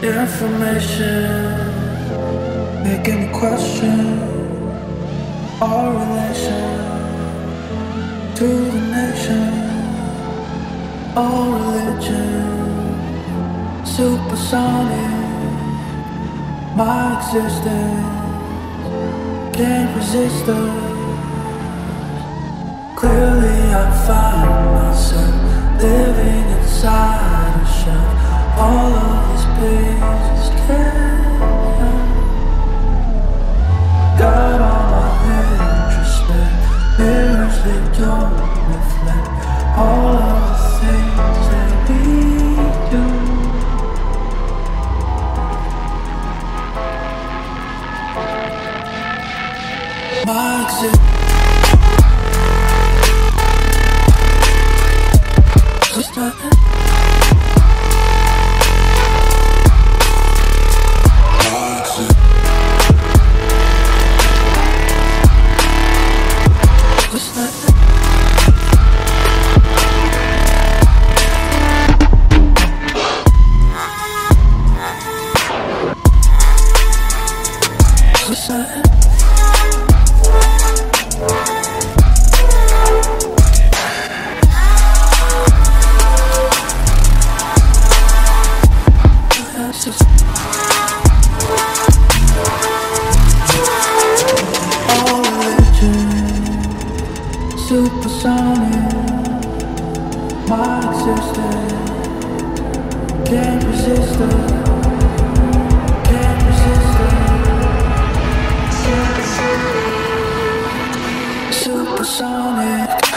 Information making me question our relation to the nation, our religion, supersonic. My existence can't resist us. Clearly I find myself living inside a shell. All of these pages can't. Got all my introspect. Mirrors, they don't reflect all of the things that we do. My existence. What's nothing? Supersonic, my existence can't resist it, can't resist it. Supersonic.